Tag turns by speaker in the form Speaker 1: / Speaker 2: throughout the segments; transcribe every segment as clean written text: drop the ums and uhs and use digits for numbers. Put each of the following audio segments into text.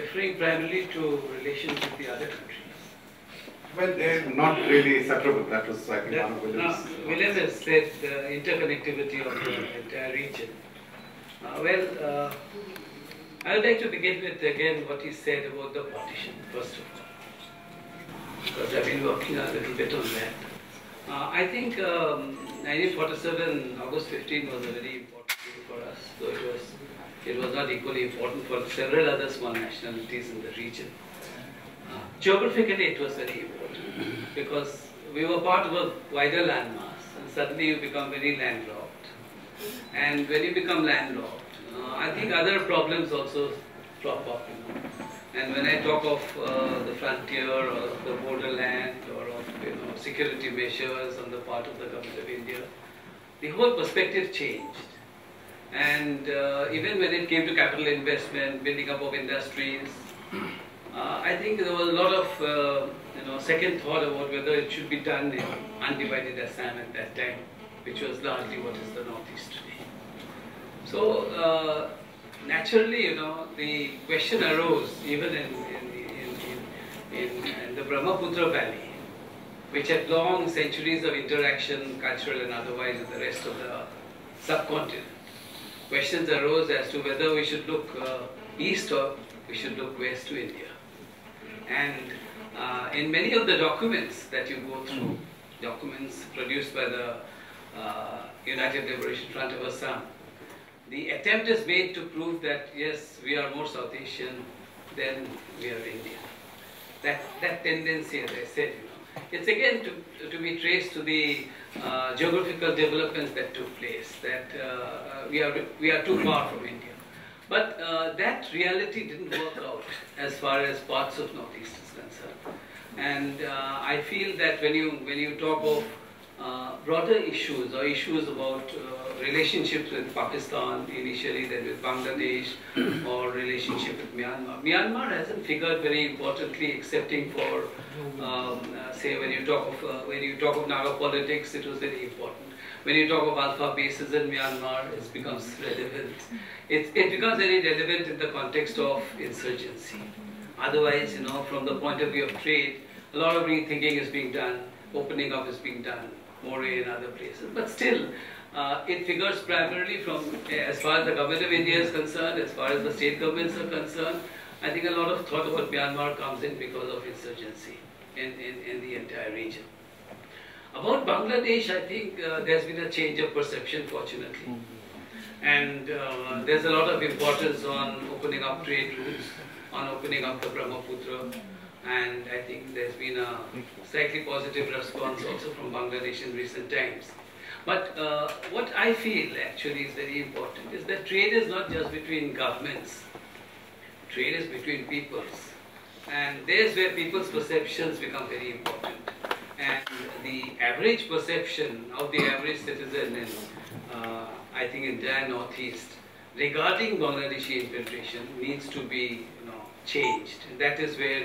Speaker 1: referring primarily to relations with the other countries.
Speaker 2: Well, they're not really separable. That was, I think, one of William's.
Speaker 1: No, William has said the interconnectivity of the entire region. I would like to begin with, again, what he said about the partition, first of all. Because I've been working a little bit on that. I think 1947, August 15 was a very important day for us, though it was not equally important for several other small nationalities in the region. Geographically, it was very important because we were part of a wider landmass, and suddenly you become very landlocked. And when you become landlocked, I think other problems also crop up. And when I talk of the frontier or of the borderland or of security measures on the part of the government of India, the whole perspective changed. And even when it came to capital investment, building up of industries, I think there was a lot of second thought about whether it should be done in undivided Assam at that time, which was largely what is the Northeast today. So naturally, the question arose even in the Brahmaputra Valley, which had long centuries of interaction, cultural and otherwise, with the rest of the subcontinent. Questions arose as to whether we should look east or we should look west to India. And in many of the documents that you go through, documents produced by the United Liberation Front of Assam, the attempt is made to prove that yes, we are more South Asian than we are Indian. That tendency, as I said, it's again to be traced to the geographical developments that took place, that we are too far from India. But that reality didn't work out as far as parts of Northeast is concerned. And I feel that when you talk of broader issues or issues about relationships with Pakistan initially, then with Bangladesh, or relationship with Myanmar. Myanmar hasn't figured very importantly, excepting for say when you talk of Naga politics, it was very important. When you talk of alpha bases in Myanmar, it becomes relevant. It becomes very relevant in the context of insurgency. Otherwise, from the point of view of trade, a lot of rethinking is being done, opening up is being done, more in other places. But still, it figures primarily from, as far as the government of India is concerned, as far as the state governments are concerned, I think a lot of thought about Myanmar comes in because of insurgency in the entire region. About Bangladesh, I think there's been a change of perception, fortunately. And there's a lot of importance on opening up trade routes, on opening up the Brahmaputra. And I think there's been a slightly positive response also from Bangladesh in recent times. But what I feel actually is very important is that trade is not just between governments. Trade is between peoples. And there's where people's perceptions become very important. And the average perception of the average citizen in, I think, in the Northeast regarding Bangladeshi infiltration needs to be, changed. And that is where,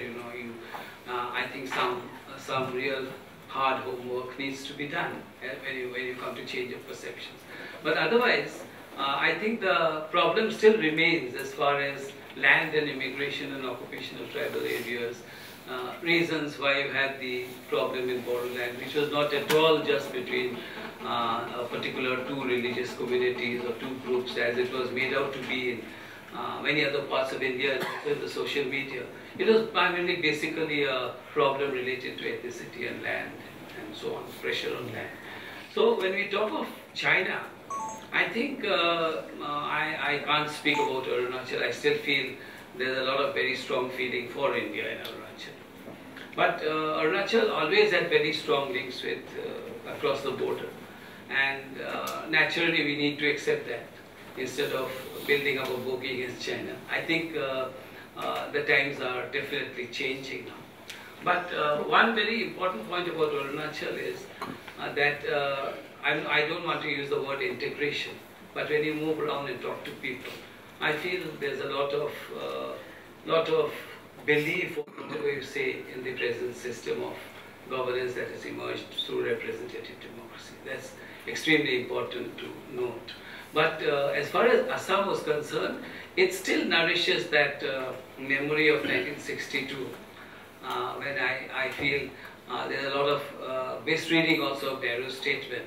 Speaker 1: I think some real hard homework needs to be done when you come to change of perceptions. But otherwise, I think the problem still remains as far as land and immigration and occupation of tribal areas. Reasons why you had the problem in borderland, which was not at all just between a particular two religious communities or two groups as it was made out to be in many other parts of India and also in the social media. It was primarily basically a problem related to ethnicity and land and so on, pressure on land. So when we talk of China, I think I can't speak about Arunachal. I still feel there's a lot of very strong feeling for India in Arunachal. But Arunachal always had very strong links with across the border. And naturally we need to accept that instead of building up a bogey against China. I think the times are definitely changing now. But one very important point about Arunachal is that I don't want to use the word integration, but when you move around and talk to people, I feel there's a lot of belief, or whatever you say, in the present system of governance that has emerged through representative democracy. That's extremely important to note. But as far as Assam was concerned, it still nourishes that memory of 1962, when I feel there's a lot of misreading also of Nehru's statement,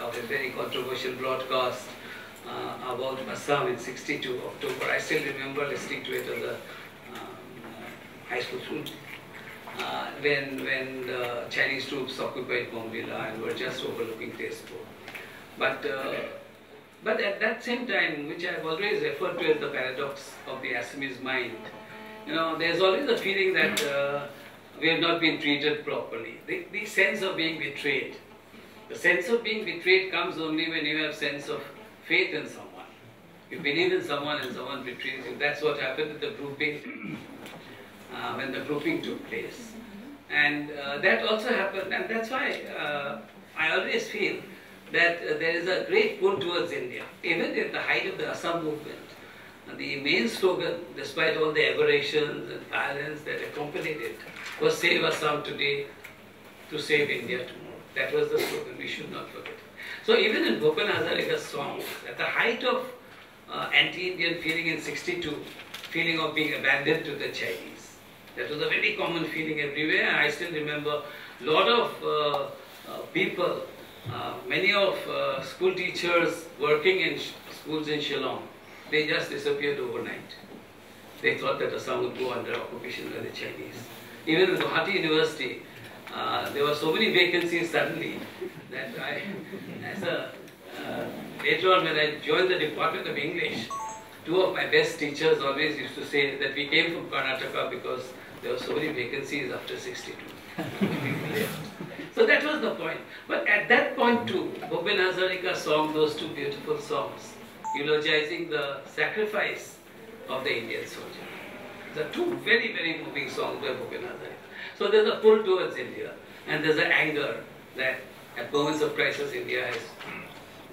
Speaker 1: of a very controversial broadcast about Assam in 62 October. I still remember listening to it as a high school student. When the Chinese troops occupied Bombila and were just overlooking Tezpur. But at that same time, which I've always referred to as the paradox of the Assamese mind, there's always a feeling that we have not been treated properly. The sense of being betrayed. The sense of being betrayed comes only when you have sense of faith in someone. You believe in someone and someone betrays you. That's what happened with the grouping, when the grouping took place. And that also happened, and that's why I always feel that there is a great pull towards India. Even at the height of the Assam movement, the main slogan, despite all the aberrations and violence that accompanied it, was "Save Assam today to save India tomorrow." That was the slogan, we should not forget it. So even in Bhupen Hazarika's songs, at the height of anti-Indian feeling in 62, feeling of being abandoned to the Chinese, that was a very common feeling everywhere. I still remember a lot of people, many of school teachers working in schools in Shillong, they just disappeared overnight. They thought that Assam would go under occupation by the Chinese. Even in Guwahati University, there were so many vacancies suddenly that later on when I joined the Department of English, two of my best teachers always used to say that we came from Karnataka because there were so many vacancies after 62. So that was the point. But at that point too, Bhupen Hazarika sang those two beautiful songs, eulogizing the sacrifice of the Indian soldier. The two very, very moving songs by Bhupen Hazarika. So there's a pull towards India, and there's an anger that at moments of crisis India has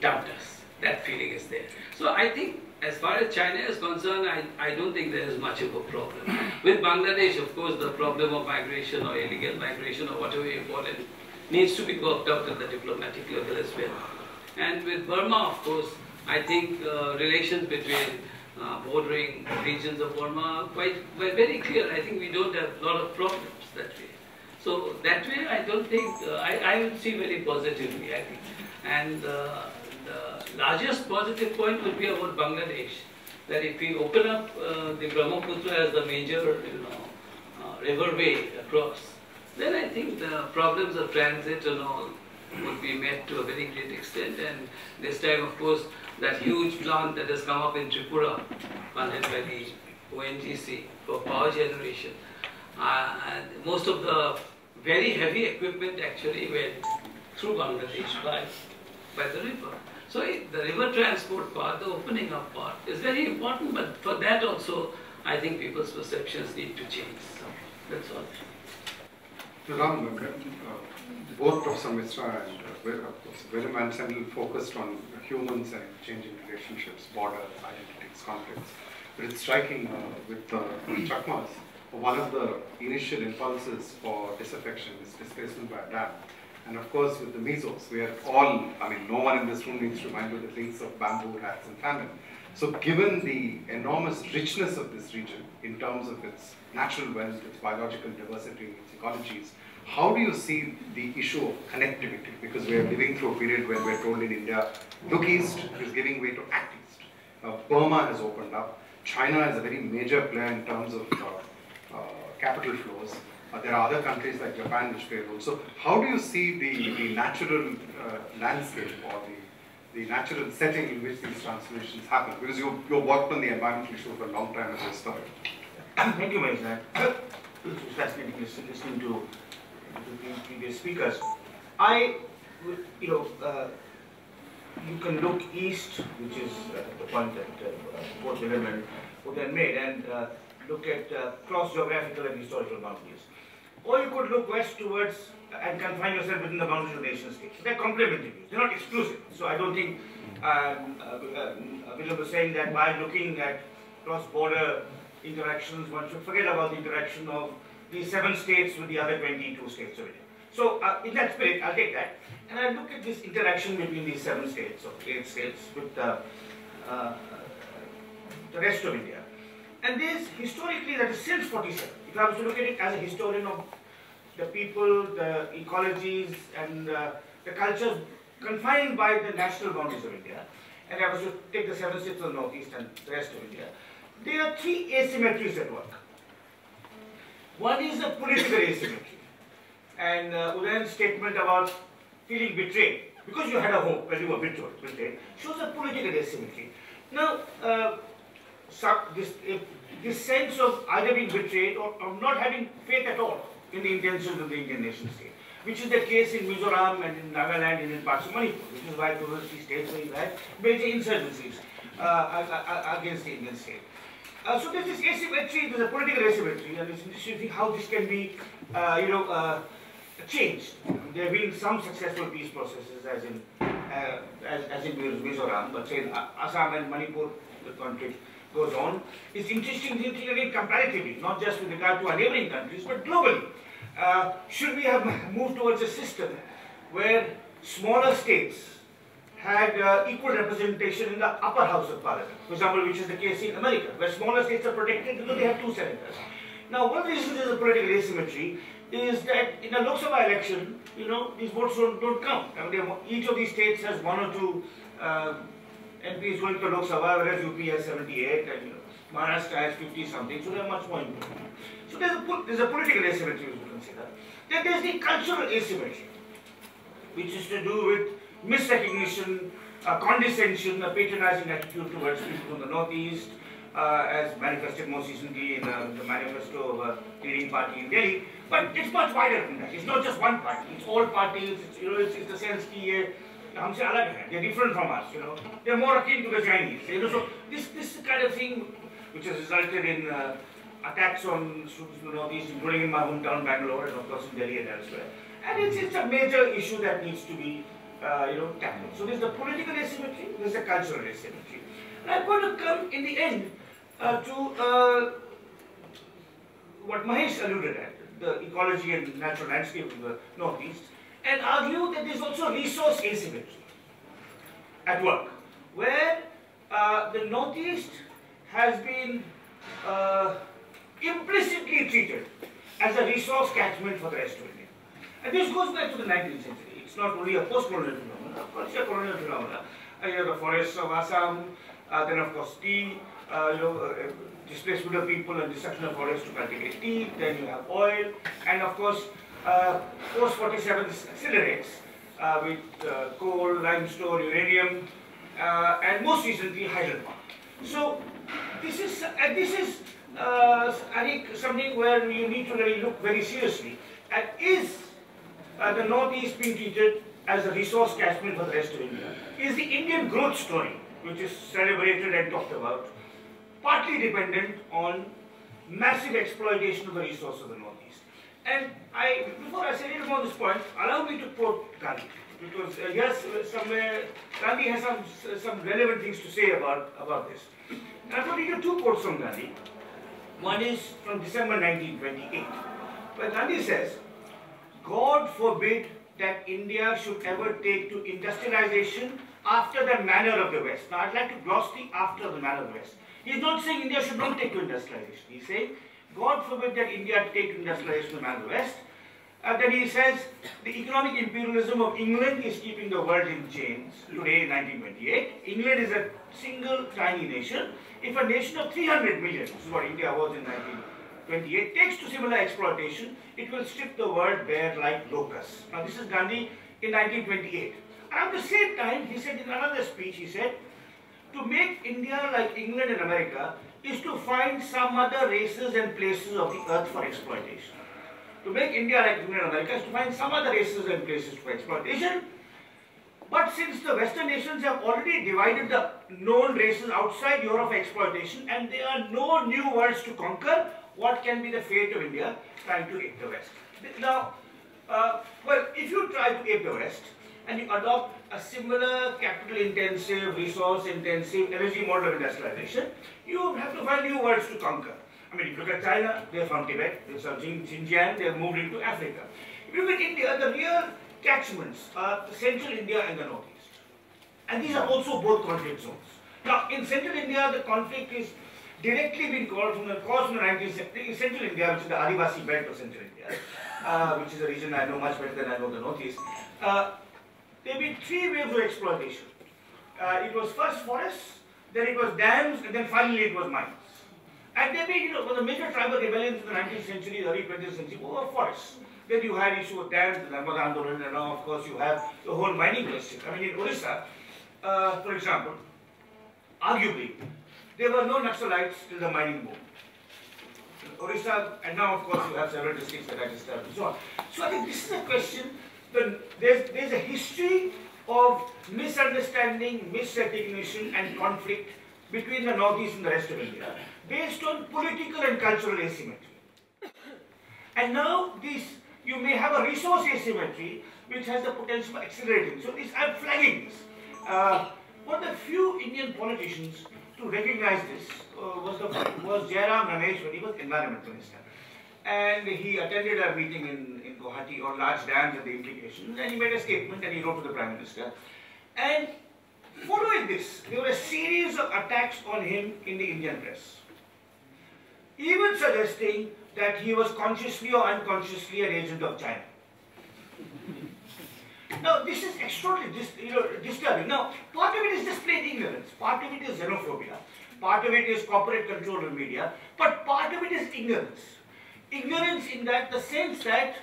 Speaker 1: dumped us. That feeling is there. So I think as far as China is concerned, I don't think there is much of a problem. With Bangladesh, of course, the problem of migration or illegal migration or whatever you call it needs to be worked out at the diplomatic level as well. And with Burma, of course, I think relations between bordering regions of Burma are quite very clear. I think we don't have a lot of problems that way. So that way, I don't think, I would see very positively, I think. And the largest positive point would be about Bangladesh, that if we open up the Brahmaputra as the major riverway across, then I think the problems of transit and all would be met to a very great extent. And this time, of course, that huge plant that has come up in Tripura, funded by the ONGC for power generation, and most of the very heavy equipment actually went through Bangladesh by the river. So the river transport part, the opening up part is very important, but for that also I think people's perceptions need to change. So that's all.
Speaker 2: Ram, both Professor Mishra and Ramchandra focused on humans and changing relationships, borders, identities, conflicts. But it's striking with the Chakmas, one of the initial impulses for disaffection is displacement by a dam. And of course, with the Mizos, we are all, no one in this room needs to remind you the links of bamboo, rats, and famine. So given the enormous richness of this region in terms of its natural wealth, its biological diversity, its ecologies, how do you see the issue of connectivity? Because we are living through a period where we're told in India, look east is giving way to act east. Burma has opened up. China is a very major player in terms of capital flows. There are other countries like Japan which play a role. So how do you see the natural landscape or the natural setting in which these transformations happen? Because you've worked on the environmental issue for a long time as a historian.
Speaker 3: Thank you, Mahesh. It was fascinating listening to the previous speakers. You can look east, which is the point that both Willem and Udayon made, and look at cross-geographical and historical boundaries. Or you could look west towards and confine yourself within the boundaries of nation states. They're complementary views. They're not exclusive. So I don't think Willem was saying that by looking at cross-border interactions, one should forget about the interaction of the 7 states with the other 22 states of India. So in that spirit, I'll take that, and I'll look at this interaction between these 7 states, or 8 states, with the rest of India. And there's historically, that is since 47, if I was to look at it as a historian of the people, the ecologies, and the cultures confined by the national boundaries of India, and I was to take the 7 states of the northeast and the rest of India, there are 3 asymmetries at work. One is a political asymmetry, and Udayan's statement about feeling betrayed, because you had a hope when you were betrayed, shows a political asymmetry. Now, this sense of either being betrayed or not having faith at all in the intentions of the Indian nation state, which is the case in Mizoram and in Nagaland and in parts of Manipur, which is why those are 3 states where you had major insurgencies against the Indian state. So there's this asymmetry, there's a political asymmetry, and it's interesting to see how this can be, changed. There have been some successful peace processes, as in Mizoram, but say in Assam and Manipur, the conflict goes on. It's interesting to think again comparatively, not just with regard to our neighboring countries, but globally. Should we have moved towards a system where smaller states had equal representation in the upper house of parliament, for example, which is the case in America, where smaller states are protected because they have 2 senators. Now, one reason there's a political asymmetry is that in a Lok Sabha election, these votes don't count. I mean, each of these states has 1 or 2 MPs going to Lok Sabha, whereas UP has 78, and Maharashtra has 50 something, so they are much more important. So there's a political asymmetry we consider. Then there's the cultural asymmetry, which is to do with misrecognition, condescension, a patronizing attitude towards people from the northeast, as manifested most recently in the manifesto of a leading party in Delhi. But it's much wider than that. It's not just one party. It's all parties. It's the sense that they're different from us. They're more akin to the Chinese. So this kind of thing, which has resulted in attacks on students from the northeast, including in my hometown Bangalore, and of course in Delhi and elsewhere. And it's a major issue that needs to be tackled. So there's the political asymmetry, there's the cultural asymmetry. And I'm going to come in the end to what Mahesh alluded at, the ecology and natural landscape of the northeast, and argue that there's also resource asymmetry at work, where the northeast has been implicitly treated as a resource catchment for the rest of India. And this goes back to the 19th century. It's not only a post-colonial phenomenon, of course it's a colonial phenomenon. You have the forests of Assam, then of course tea, displacement of people and destruction of forests to cultivate tea, then you have oil, and of course post-47 this accelerates with coal, limestone, uranium, and most recently hydrogen. So this is I think something where you need to really look very seriously at, is the northeast being treated as a resource catchment for the rest of India? Is the Indian growth story, which is celebrated and talked about, partly dependent on massive exploitation of the resources of the northeast? And before I say a little more on this point, allow me to quote Gandhi, because yes, somewhere Gandhi has some relevant things to say about this. And I'm going to read 2 quotes from Gandhi. One is from December 1928, where Gandhi says, "God forbid that India should ever take to industrialization after the manner of the West." Now, I'd like to gloss the after the manner of the West. He's not saying India should not take to industrialization. He's saying, God forbid that India take to industrialization the manner of the West. Then he says, the economic imperialism of England is keeping the world in chains today in 1928. England is a single tiny nation. If a nation of 300 million, this is what India was in 1928, takes to similar exploitation, it will strip the world bare like locusts. Now this is Gandhi in 1928. And at the same time, he said in another speech, he said, to make India like England and America is to find some other races and places of the earth for exploitation. To make India like England and America is to find some other races and places for exploitation. But since the Western nations have already divided the known races outside Europe for exploitation, and there are no new worlds to conquer, what can be the fate of India trying to ape the West? Now, well, if you try to ape the West, and you adopt a similar capital-intensive, resource-intensive, energy model of industrialization, you have to find new worlds to conquer. I mean, if you look at China, they found Tibet, they found Xinjiang, they have moved into Africa. If you look at India, the real catchments are the central India and the northeast. And these are also both conflict zones. Now, in central India, the conflict is directly being caused from the 19th century. In central India, which is the Adivasi belt of central India, which is a region I know much better than I know the northeast, there have been three waves of exploitation. It was first forests, then it was dams, and then finally it was mines. And there have been, the major tribal rebellions in the 19th century, early 20th century were forests. Then you had issue of dams, the Narmada Andolan, and now of course you have the whole mining question. I mean, in Orissa, for example, arguably, there were no Naxalites till the mining boom. In Orissa, and now of course you have several districts that are disturbed and so on. So I think this is a question, there's a history of misunderstanding, misrecognition and conflict between the northeast and the rest of India, based on political and cultural asymmetry. And now you may have a resource asymmetry which has the potential for accelerating. So I'm flagging this. One of the few Indian politicians to recognize this was Jairam Ramesh when he was Environment Minister. And he attended a meeting in Guwahati on large dams and the implications, and he made a statement and he wrote to the Prime Minister. And following this, there were a series of attacks on him in the Indian press, even suggesting that he was consciously or unconsciously an agent of China. Now, this is extraordinarily disturbing. Now, part of it is just plain ignorance, part of it is xenophobia, part of it is corporate control of media, but part of it is ignorance. Ignorance in that the sense that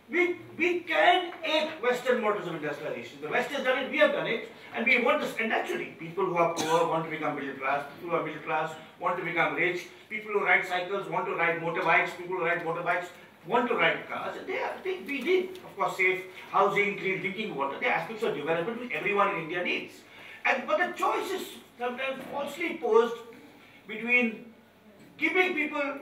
Speaker 3: we can ape Western models of industrialization. The West has done it, we have done it, and we want to, and naturally, people who are poor want to become middle class, people who are middle class want to become rich, people who ride cycles want to ride motorbikes, people who ride motorbikes want to ride cars, and we did, of course, safe housing, clean drinking water. They are aspects of development which everyone in India needs. But the choice is sometimes falsely posed between keeping people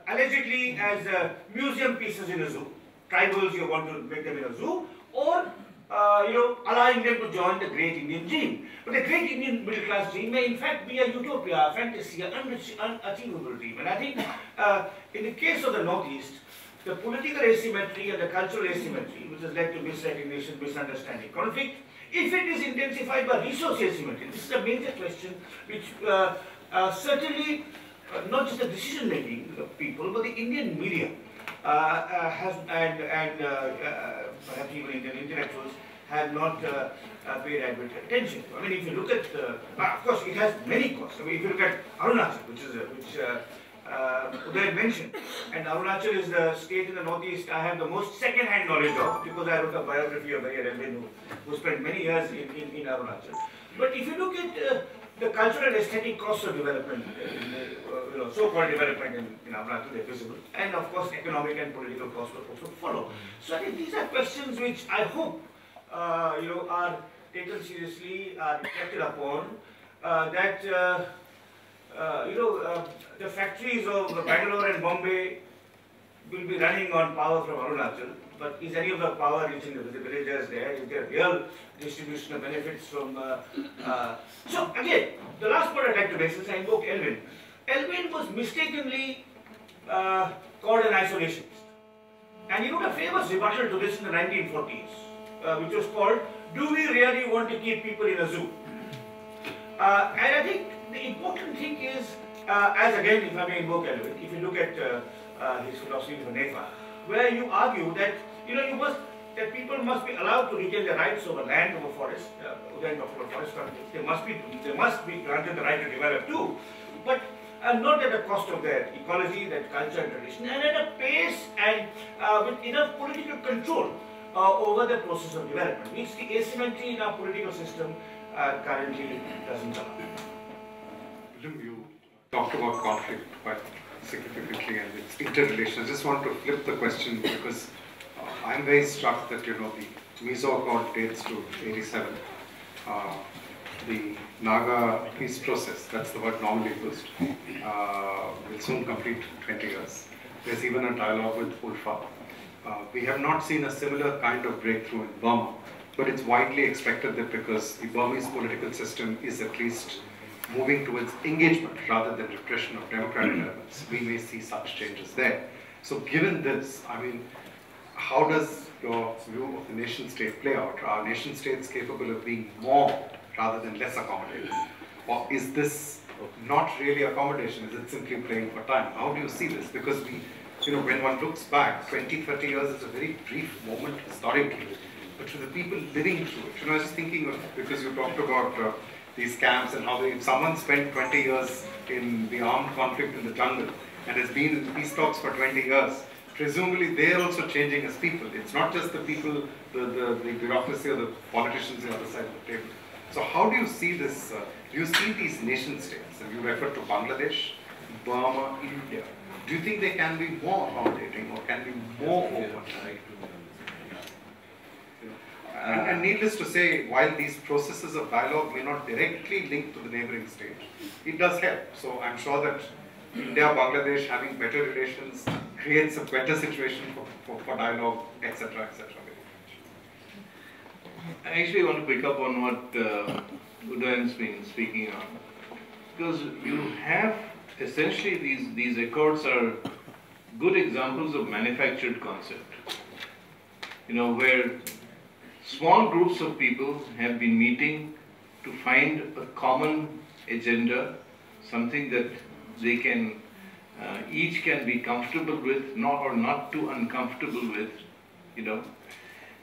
Speaker 3: allegedly as museum pieces in a zoo. Tribals, you want to make them in a zoo, or allowing them to join the great Indian dream. But the great Indian middle class dream may in fact be a utopia, a fantasy, an unachievable dream. And I think in the case of the Northeast, the political asymmetry and the cultural asymmetry, which has led to misrecognition, misunderstanding, conflict, if it is intensified by resource asymmetry, this is a major question which certainly not just the decision making of people, but the Indian media has, and perhaps even Indian intellectuals have not paid adequate attention. I mean, if you look at, of course, it has many costs. I mean, if you look at Arunachal, which Udayon mentioned, and Arunachal is the state in the northeast I have the most second-hand knowledge of, because I wrote a biography of Mahesh who spent many years in Arunachal. But if you look at the cultural and aesthetic costs of development, so-called development in Arunachal, they're visible, and of course economic and political costs will also follow. So I think these are questions which I hope are taken seriously, are reflected upon. The factories of Bangalore and Bombay will be running on power from Arunachal, but is any of the power reaching the villagers there? Is there real distribution of benefits from... So again, the last point I'd like to make, since I invoke Elwin. Elwin was mistakenly called an isolationist. And he wrote a famous rebuttal to this in the 1940s, which was called, "Do we really want to keep people in a zoo?" And I think the important thing is, as again, if I may invoke Elwin, if you look at his philosophy for Nefa, where you argue that that people must be allowed to retain their rights over land, over forest. Udayon talked about forest conflicts. They must be granted the right to develop too, but not at the cost of their ecology, their culture and tradition, and at a pace and with enough political control over the process of development, which the asymmetry in our political system currently doesn't allow.
Speaker 2: You talked about conflict quite significantly and its interrelations. I just want to flip the question because I'm very struck that the Mizo Accord dates to 87. The Naga peace process, that's the word normally used, will soon complete 20 years. There's even a dialogue with Ulfa. We have not seen a similar kind of breakthrough in Burma, but it's widely expected that because the Burmese political system is at least moving towards engagement rather than repression of democratic elements, we may see such changes there. So given this, I mean, how does your view of the nation state play out? Are nation states capable of being more rather than less accommodating? Or is this not really accommodation? Is it simply playing for time? How do you see this? Because when one looks back, 20, 30 years is a very brief moment historically. But for the people living through it, I was just thinking of, because you talked about these camps and how if someone spent 20 years in the armed conflict in the jungle and has been in peace talks for 20 years, presumably they are also changing as people. It's not just the people, the bureaucracy or the politicians on the other side of the table. So how do you see this? Do you see these nation states, and you refer to Bangladesh, Burma, India, do you think they can be more accommodating or can be more open? And needless to say, while these processes of dialogue may not directly link to the neighboring state, it does help. So I'm sure that India, Bangladesh having better relations creates a better situation for dialogue, etc., etc.
Speaker 4: I actually want to pick up on what Udayan's been speaking on, because you have essentially these accords are good examples of manufactured concept. Where small groups of people have been meeting to find a common agenda, something that they can each can be comfortable with, or not too uncomfortable with,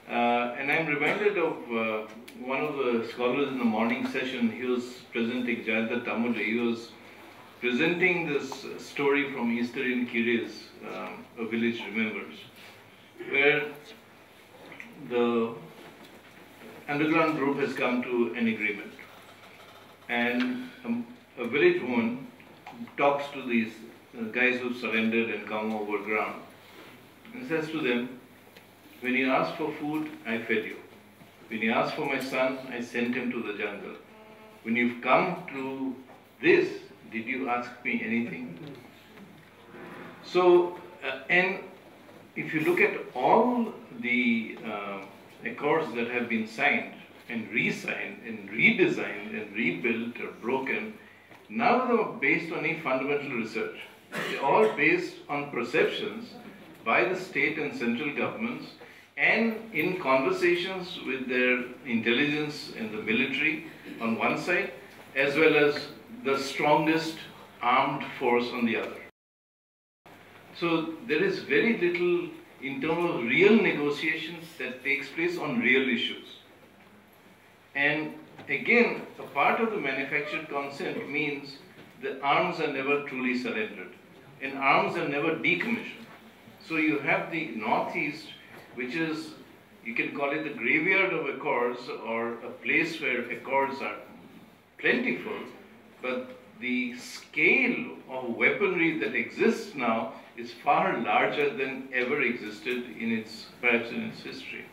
Speaker 4: And I'm reminded of one of the scholars in the morning session. He was presenting, Jayanta Tamule, he was presenting this story from Eastern Kiris, A Village Remembers, where the underground group has come to an agreement. And a village woman talks to these guys who surrendered and come over ground and says to them, when you asked for food, I fed you. When you asked for my son, I sent him to the jungle. When you've come to this, did you ask me anything? So, and if you look at all the accords that have been signed and re-signed and redesigned and rebuilt or broken, none of them are based on any fundamental research. They're all based on perceptions by the state and central governments and in conversations with their intelligence and the military on one side, as well as the strongest armed force on the other. So there is very little in terms of real negotiations that takes place on real issues. And again, a part of the manufactured consent means the arms are never truly surrendered and arms are never decommissioned. So you have the Northeast, which is, you can call it the graveyard of accords or a place where accords are plentiful, but the scale of weaponry that exists now is far larger than ever existed in perhaps in its history.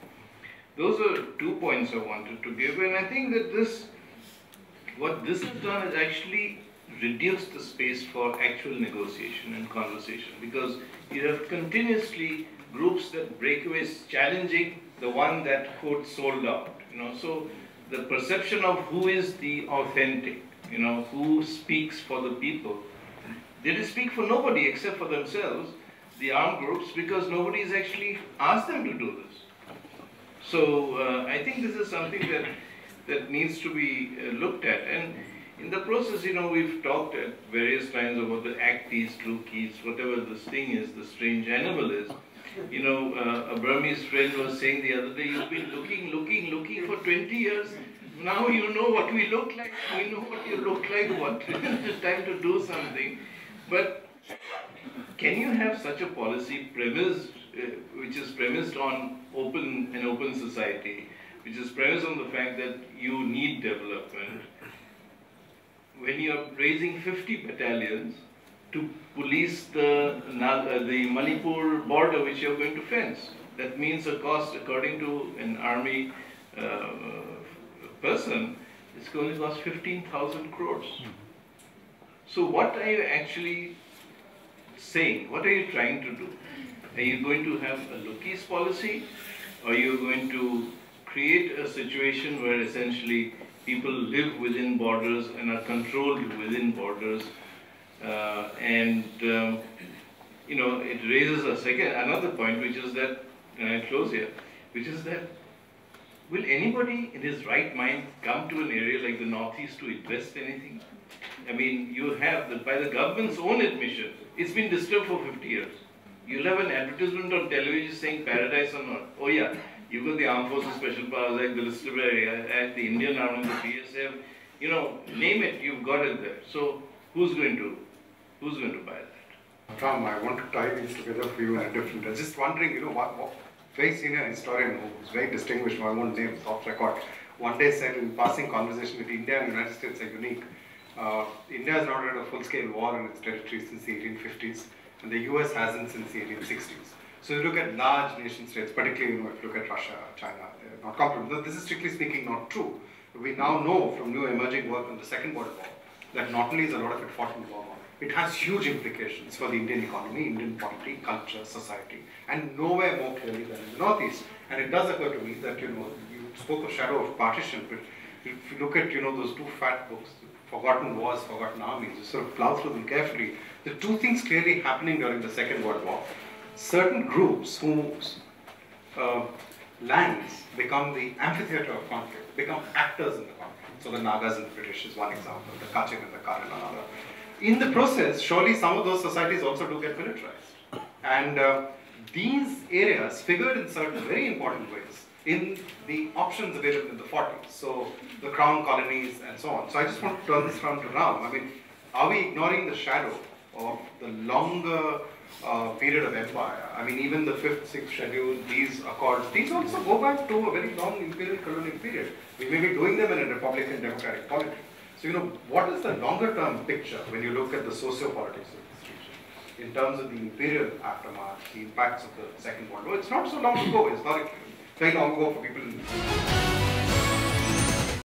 Speaker 4: Those are 2 points I wanted to give, and I think that what this has done is actually reduce the space for actual negotiation and conversation, because you have continuously groups that break away challenging the one that quote sold out. So the perception of who is the authentic, who speaks for the people. They speak for nobody except for themselves, the armed groups, because nobody's actually asked them to do this. So I think this is something that needs to be looked at. And in the process, we've talked at various times about the actes, lookies, whatever this thing is, the strange animal is. A Burmese friend was saying the other day, you've been looking for 20 years. Now you know what we look like. We know what you look like. It's time to do something. But can you have such a policy which is premised on an open society, which is premised on the fact that you need development, when you're raising 50 battalions to police the Manipur border which you're going to fence? That means a cost, according to an army person, it's going to cost 15,000 crores. So what are you actually saying? What are you trying to do? Are you going to have a lookies policy? Or are you going to create a situation where essentially people live within borders and are controlled within borders? It raises another point, which is that and I'll close here, which is that will anybody in his right mind come to an area like the Northeast to invest anything? I mean, you have, by the government's own admission, it's been disturbed for 50 years. You'll have an advertisement on television saying paradise or not. Oh yeah, you've got the Armed Forces Special Powers Act, the Listed Act, the Indian Army, the PSF, you know, name it, you've got it there. So who's going to buy that?
Speaker 2: Ram, I want to tie these together for you in a different. I was just wondering, you know, what very senior historian who's very distinguished, I won't name off record, one day said in passing conversation with India and the United States are unique. India has not had a full-scale war in its territory since the 1850s, and the US hasn't since the 1860s. So you look at large nation states, particularly, you know, if you look at Russia, China, they're not comparable. This is strictly speaking not true. We now know from new emerging work on the Second World War that not only is a lot of it fought in war, it has huge implications for the Indian economy, Indian polity, culture, society, and nowhere more clearly than in the Northeast. And it does occur to me that, you know, you spoke of shadow of partition, but if you look at, you know, those two fat books, Forgotten Wars, Forgotten Armies, you sort of plow through them carefully. There are two things clearly happening during the Second World War. Certain groups whose lands become the amphitheater of conflict, become actors in the conflict. So the Nagas and the British is one example, the Kachin and the Karen another. In the process, surely some of those societies also do get militarized. And these areas figured in certain very important ways in the options available in the 40s. So the crown colonies and so on. So I just want to turn this around to Ram. I mean, are we ignoring the shadow of the longer period of empire? I mean, even the 5th, 6th schedule, these accords, these also go back to a very long imperial colonial period. We may be doing them in a republican democratic polity. So, you know, what is the longer term picture when you look at the socio-politics of this region in terms of the imperial aftermath, the impacts of the Second World War? It's not so long ago, historically. Very long ago for people in